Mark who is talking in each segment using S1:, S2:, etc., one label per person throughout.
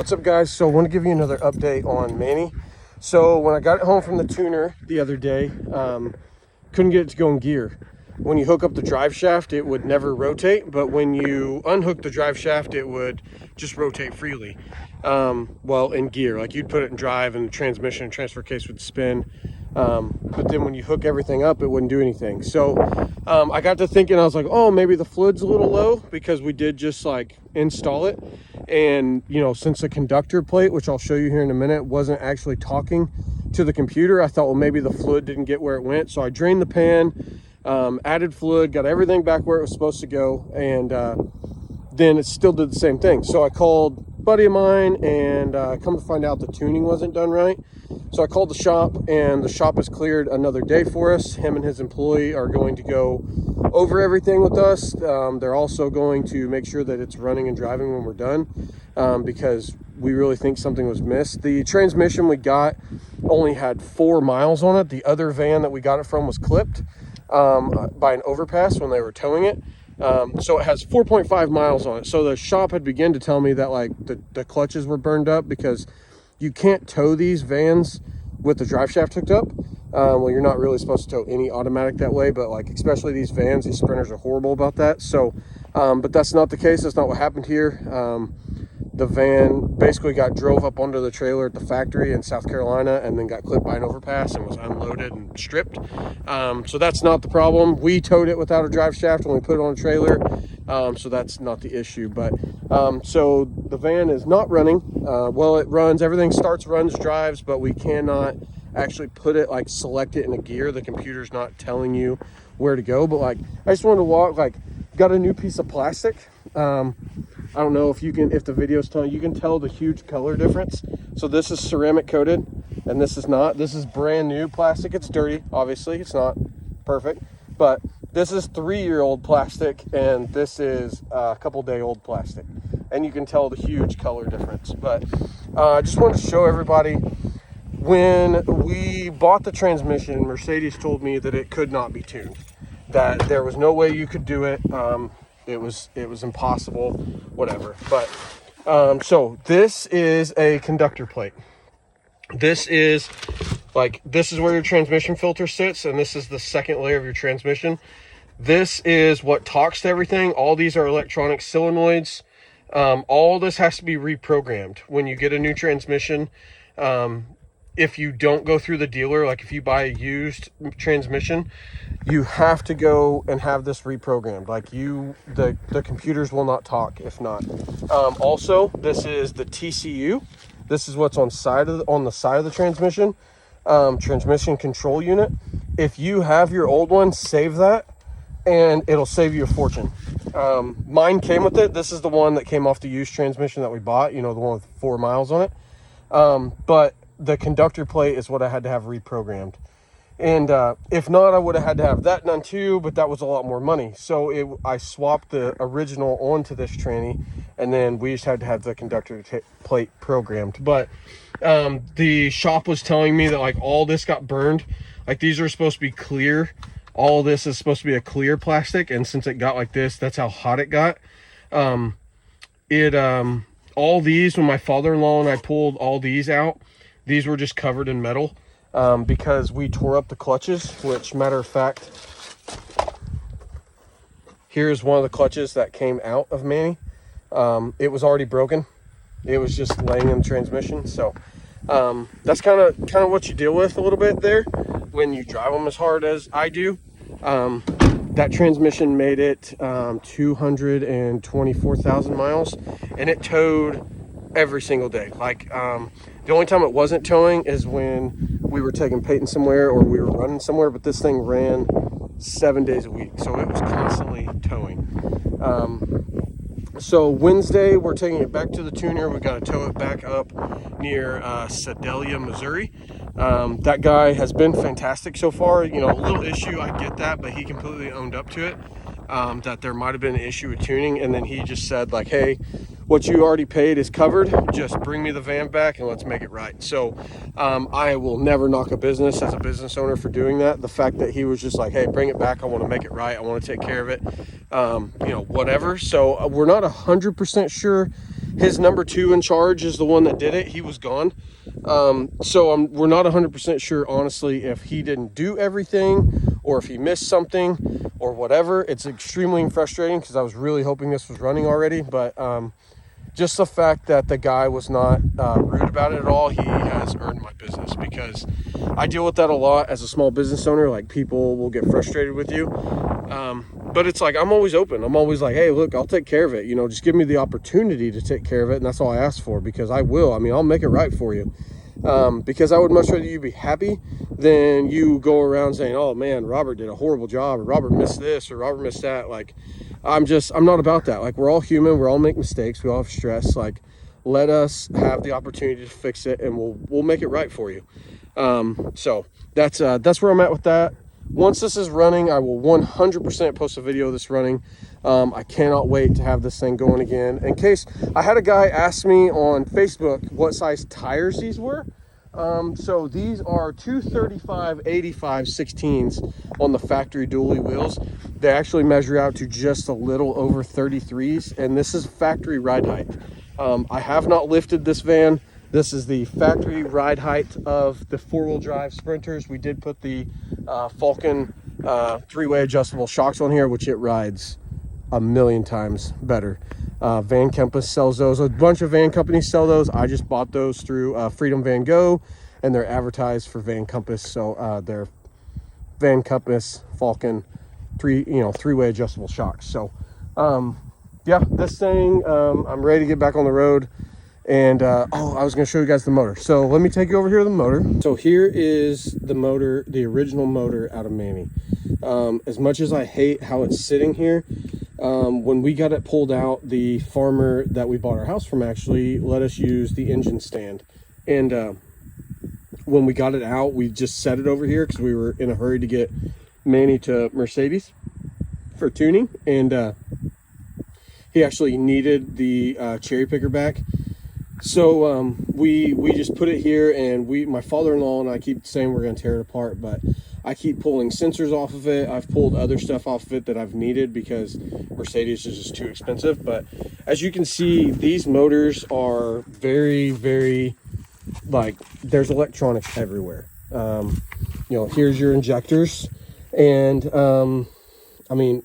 S1: What's up, guys? So I want to give you another update on Manny. So when I got it home from the tuner the other day, couldn't get it to go in gear. When you hook up the drive shaft, it would never rotate, but when you unhook the drive shaft, it would just rotate freely. Well, in gear, like you'd put it in drive and the transmission and transfer case would spin. But then when you hook everything up, it wouldn't do anything. So I got to thinking, I was like, oh, maybe the fluid's a little low, because we did just like install it. And, you know, since the conductor plate, which I'll show you here in a minute, wasn't actually talking to the computer, I thought, well, maybe the fluid didn't get where it went. So I drained the pan, added fluid, got everything back where it was supposed to go. And then it still did the same thing. So I called a buddy of mine, and come to find out the tuning wasn't done right. So I called the shop, and the shop has cleared another day for us. Him and his employee are going to go over everything with us. They're also going to make sure that it's running and driving when we're done, because we really think something was missed. The transmission we got only had 4 miles on it. The other van that we got it from was clipped by an overpass when they were towing it. So it has 4.5 miles on it. So the shop had begun to tell me that like the clutches were burned up, because you can't tow these vans with the drive shaft hooked up. Well, you're not really supposed to tow any automatic that way, but like especially these vans, these Sprinters are horrible about that. So but that's not the case. That's not what happened here. The van basically got drove up onto the trailer at the factory in South Carolina, and then got clipped by an overpass and was unloaded and stripped. So that's not the problem. We towed it without a drive shaft when we put it on a trailer. So that's not the issue. But so the van is not running. Well, it runs, everything starts, runs, drives, but we cannot actually put it, like select it in a gear. The computer's not telling you where to go. But like, I just wanted to walk, like, got a new piece of plastic. I don't know if you can, if the video's telling you, can tell the huge color difference. So this is ceramic coated, and this is not. This is brand new plastic. It's dirty, obviously. It's not perfect, but this is 3-year-old plastic, and this is a couple-day-old plastic, and you can tell the huge color difference. But I just wanted to show everybody, when we bought the transmission, Mercedes told me that it could not be tuned, that there was no way you could do it. It was impossible, whatever. But so this is a conductor plate. This is where your transmission filter sits, and this is the second layer of your transmission. This is what talks to everything. All these are electronic solenoids. All this has to be reprogrammed when you get a new transmission. If you don't go through the dealer, like if you buy a used transmission, you have to go and have this reprogrammed. Like the computers will not talk if not. Also, this is the TCU. This is what's on the side of the transmission, transmission control unit. If you have your old one, save that, and it'll save you a fortune. Mine came with it. This is the one that came off the used transmission that we bought, you know, the one with 4 miles on it. But the conductor plate is what I had to have reprogrammed. And if not, I would have had to have that done too, but that was a lot more money. So I swapped the original onto this tranny, and then we just had to have the conductor plate programmed. But the shop was telling me that like all this got burned. Like these are supposed to be clear. All this is supposed to be a clear plastic, and since it got like this, that's how hot it got. All these, when my father-in-law and I pulled all these out, these were just covered in metal, because we tore up the clutches, which, matter of fact, here's one of the clutches that came out of Manny. It was already broken. It was just laying in the transmission. So that's kind of what you deal with a little bit there when you drive them as hard as I do. That transmission made it 224,000 miles, and it towed every single day. Like the only time it wasn't towing is when we were taking Peyton somewhere or we were running somewhere, but this thing ran 7 days a week, so it was constantly towing. So Wednesday we're taking it back to the tuner. We got to tow it back up near Sedalia, Missouri. That guy has been fantastic so far. You know, a little issue, I get that, but he completely owned up to it, that there might have been an issue with tuning, and then he just said like, hey, what you already paid is covered, just bring me the van back and let's make it right. So I will never knock a business as a business owner for doing that. The fact that he was just like, hey, bring it back, I want to make it right, I want to take care of it, you know, whatever. So we're not 100% sure his number 2 in charge is the one that did it. He was gone. So we're not 100% sure, honestly, if he didn't do everything or if he missed something or whatever. It's extremely frustrating because I was really hoping this was running already, but just the fact that the guy was not rude about it at all, he has earned my business, because I deal with that a lot as a small business owner. Like, people will get frustrated with you, but it's like, I'm always open. I'm always like, hey, look, I'll take care of it. You know, just give me the opportunity to take care of it, and that's all I ask for, because I will. I mean, I'll make it right for you, because I would much rather you be happy than you go around saying, oh man, Robert did a horrible job, or Robert missed this, or Robert missed that. Like, I'm not about that. Like, we're all human, we're all make mistakes, we all have stress. Like, let us have the opportunity to fix it, and we'll make it right for you. So that's where I'm at with that. Once this is running, I will 100% post a video of this running. I cannot wait to have this thing going again. In case, I had a guy ask me on Facebook what size tires these were. So these are 235 85 16s on the factory dually wheels. They actually measure out to just a little over 33s, and this is factory ride height. I have not lifted this van. This is the factory ride height of the 4-wheel drive Sprinters. We did put the Falcon 3-way adjustable shocks on here, which it rides a million times better. Van Compass sells those. A bunch of van companies sell those. I just bought those through Freedom Van Go, and they're advertised for Van Compass. So they're Van Compass Falcon 3-way adjustable shocks. So yeah, this thing, I'm ready to get back on the road. And I was going to show you guys the motor. So let me take you over here to the motor. So here is the motor, the original motor out of Manny. As much as I hate how it's sitting here, when we got it pulled out, the farmer that we bought our house from actually let us use the engine stand. And when we got it out, we just set it over here because we were in a hurry to get Manny to Mercedes for tuning. And he actually needed the cherry picker back. So we just put it here, and my father-in-law and I keep saying we're going to tear it apart, but I keep pulling sensors off of it. I've pulled other stuff off of it that I've needed because Mercedes is just too expensive. But as you can see, these motors are very, very, like, there's electronics everywhere. Here's your injectors, and I mean,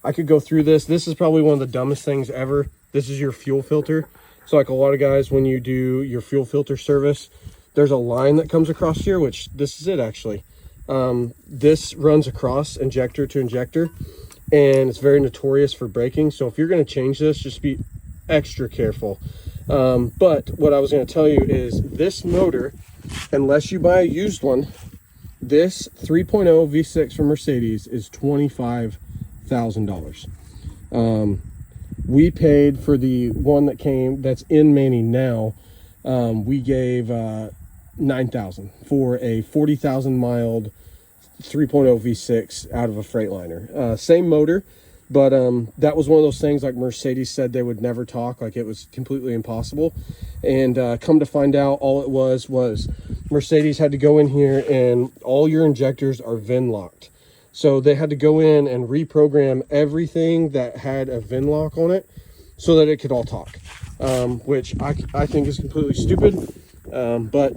S1: I could go through this. This is probably one of the dumbest things ever. This is your fuel filter. So like a lot of guys, when you do your fuel filter service, there's a line that comes across here, which this is it actually. This runs across injector to injector, and it's very notorious for breaking. So if you're going to change this, just be extra careful. But what I was going to tell you is this motor, unless you buy a used one, this 3.0 V6 from Mercedes is $25,000. We paid for the one that's in Manny now. We gave $9,000 for a 40,000 mile 3.0 V6 out of a Freightliner. Same motor, but that was one of those things, like Mercedes said they would never talk, like it was completely impossible. And come to find out, all it was Mercedes had to go in here, and all your injectors are VIN locked. So they had to go in and reprogram everything that had a VIN lock on it so that it could all talk, which I think is completely stupid. But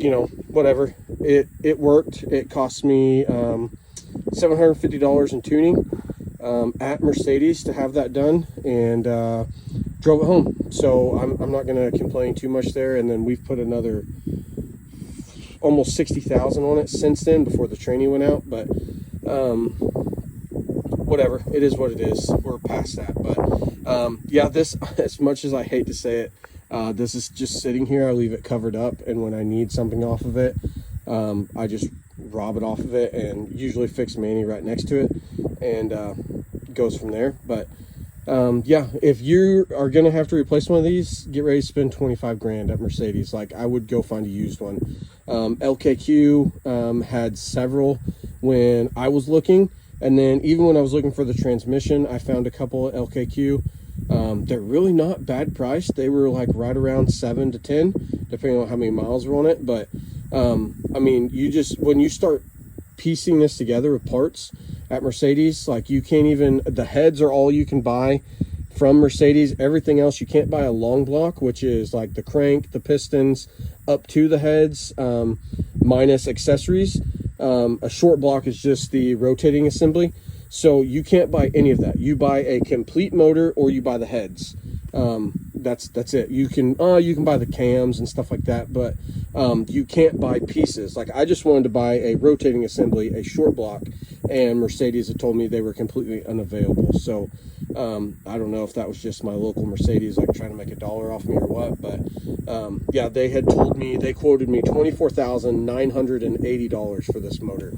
S1: whatever, it worked. It cost me $750 in tuning at Mercedes to have that done, and drove it home. So I'm not going to complain too much there. And then we've put another almost 60,000 on it since then, before the training went out. But whatever, it is what it is. We're past that. But yeah, this, as much as I hate to say it, this is just sitting here. I leave it covered up, and when I need something off of it, I just rob it off of it, and usually fix Manny right next to it, and goes from there. But yeah, if you are gonna have to replace one of these, get ready to spend 25 grand at Mercedes. Like, I would go find a used one. LKQ had several when I was looking, and then even when I was looking for the transmission, I found a couple at LKQ. They're really not bad priced. They were like right around 7 to 10, depending on how many miles were on it. But I mean, when you start piecing this together with parts at Mercedes, like, you can't even, the heads are all you can buy from Mercedes. Everything else, you can't buy a long block, which is like the crank, the pistons, up to the heads, minus accessories. A short block is just the rotating assembly. So you can't buy any of that. You buy a complete motor or you buy the heads. That's it. You can buy the cams and stuff like that, but you can't buy pieces. Like, I just wanted to buy a rotating assembly, a short block, and Mercedes had told me they were completely unavailable. So I don't know if that was just my local Mercedes like trying to make $1 off me or what, but yeah, they had told me, they quoted me $24,980 for this motor.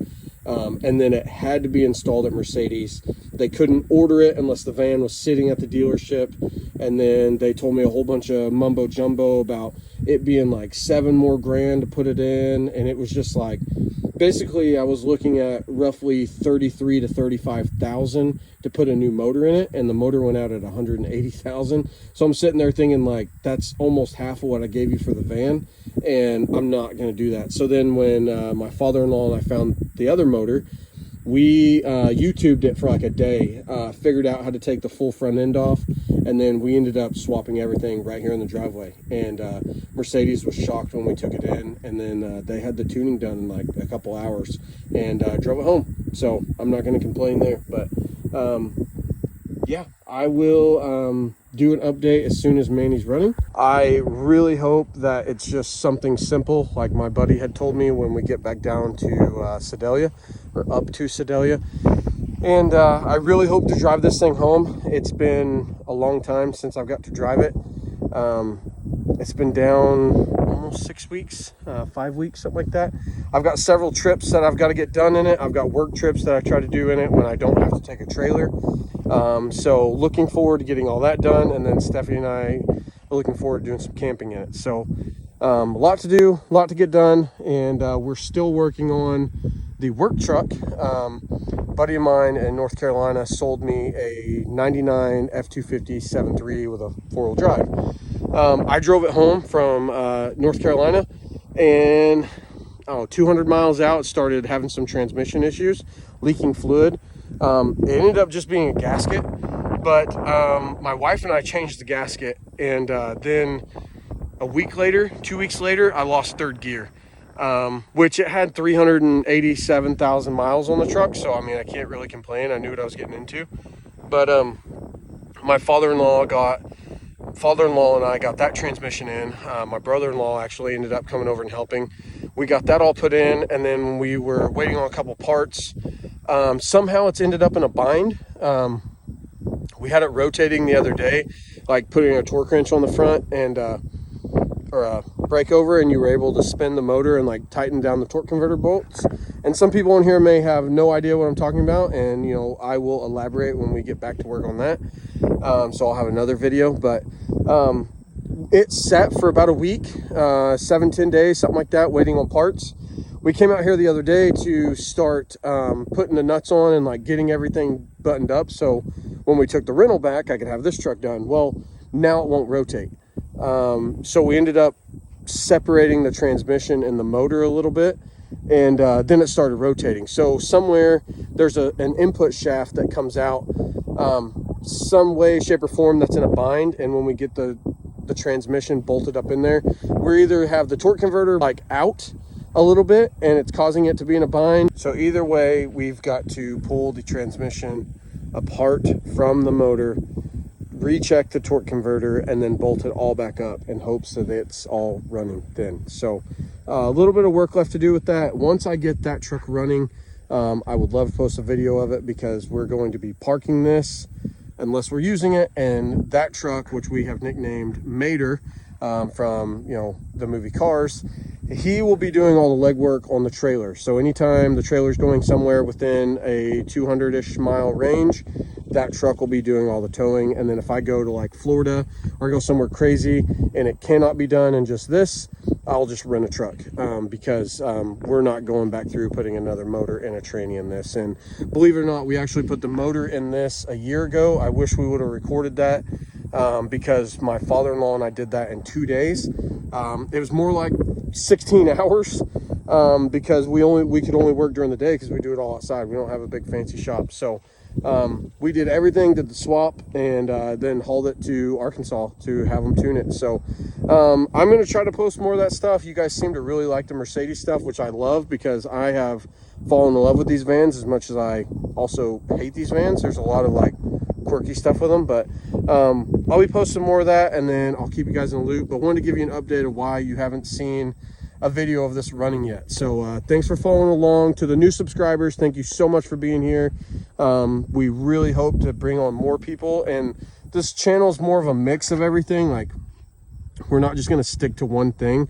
S1: And then it had to be installed at Mercedes. They couldn't order it unless the van was sitting at the dealership. And then they told me a whole bunch of mumbo jumbo about it being like $7 more grand to put it in. And it was just like, basically I was looking at roughly 33 to 35,000 to put a new motor in it, and the motor went out at 180,000. So I'm sitting there thinking, like, that's almost half of what I gave you for the van, and I'm not going to do that. So then when my father-in-law and I found the other motor, we YouTubed it for like a day, figured out how to take the full front end off, and then we ended up swapping everything right here in the driveway. And Mercedes was shocked when we took it in, and then they had the tuning done in like a couple hours and drove it home. So I'm not going to complain there, but yeah, I will do an update as soon as Manny's running. I really hope that it's just something simple like my buddy had told me when we get back down to Sedalia, or up to Sedalia. And I really hope to drive this thing home. It's been a long time since I've got to drive it. It's been down almost 6 weeks, 5 weeks, something like that. I've got several trips that I've got to get done in it. I've got work trips that I try to do in it when I don't have to take a trailer. So looking forward to getting all that done. And then Stephanie and I are looking forward to doing some camping in it. So a lot to do, a lot to get done. And we're still working on the work truck. Buddy of mine in North Carolina sold me a 99 F-250 7.3 with a 4-wheel drive. I drove it home from North Carolina, and 200 miles out, it started having some transmission issues, leaking fluid. It ended up just being a gasket, but my wife and I changed the gasket, and then a week later, 2 weeks later, I lost third gear. Which it had 387,000 miles on the truck. So, I mean, I can't really complain. I knew what I was getting into. But my father-in-law and I got that transmission in. My brother-in-law actually ended up coming over and helping. We got that all put in, and then we were waiting on a couple parts. Somehow it's ended up in a bind. We had it rotating the other day, like putting a torque wrench on the front and or a brake over, and you were able to spin the motor and like tighten down the torque converter bolts. And some people in here may have no idea what I'm talking about, and you know, I will elaborate when we get back to work on that. So I'll have another video, but it's set for about a week, 7-10 days, something like that, waiting on parts. We came out here the other day to start putting the nuts on and like getting everything buttoned up, so when we took the rental back I could have this truck done. Well, now it won't rotate. So we ended up separating the transmission and the motor a little bit, and then it started rotating. So somewhere there's an input shaft that comes out some way, shape, or form that's in a bind, and when we get the transmission bolted up in there, we either have the torque converter like out a little bit and it's causing it to be in a bind. So either way, we've got to pull the transmission apart from the motor, recheck the torque converter, and then bolt it all back up in hopes that it's all running then. So a little bit of work left to do with that. Once I get that truck running, I would love to post a video of it, because we're going to be parking this unless we're using it, and that truck, which we have nicknamed Mater from, you know, the movie Cars, he will be doing all the legwork on the trailer. So anytime the trailer's going somewhere within a 200-ish mile range, that truck will be doing all the towing. And then if I go to like Florida or go somewhere crazy and it cannot be done in just this, I'll just rent a truck, because we're not going back through putting another motor and a tranny in this. And believe it or not, we actually put the motor in this a year ago. I wish we would have recorded that, because my father-in-law and I did that in 2 days. It was more like 16 hours, because we could only work during the day because we do it all outside. We don't have a big fancy shop. So we did everything, did the swap, and then hauled it to Arkansas to have them tune it. So I'm going to try to post more of that stuff. You guys seem to really like the Mercedes stuff, which I love, because I have fallen in love with these vans as much as I also hate these vans. There's a lot of like quirky stuff with them, but I'll be posting more of that, and then I'll keep you guys in the loop. But wanted to give you an update of why you haven't seen a video of this running yet. So thanks for following along. To the new subscribers, thank you so much for being here. We really hope to bring on more people, and this channel is more of a mix of everything. Like, we're not just going to stick to one thing.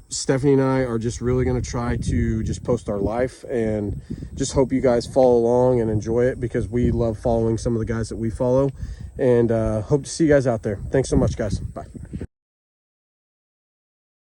S1: Stephanie and I are just really going to try to just post our life, and just hope you guys follow along and enjoy it, because we love following some of the guys that we follow, and hope to see you guys out there. Thanks so much, guys. Bye.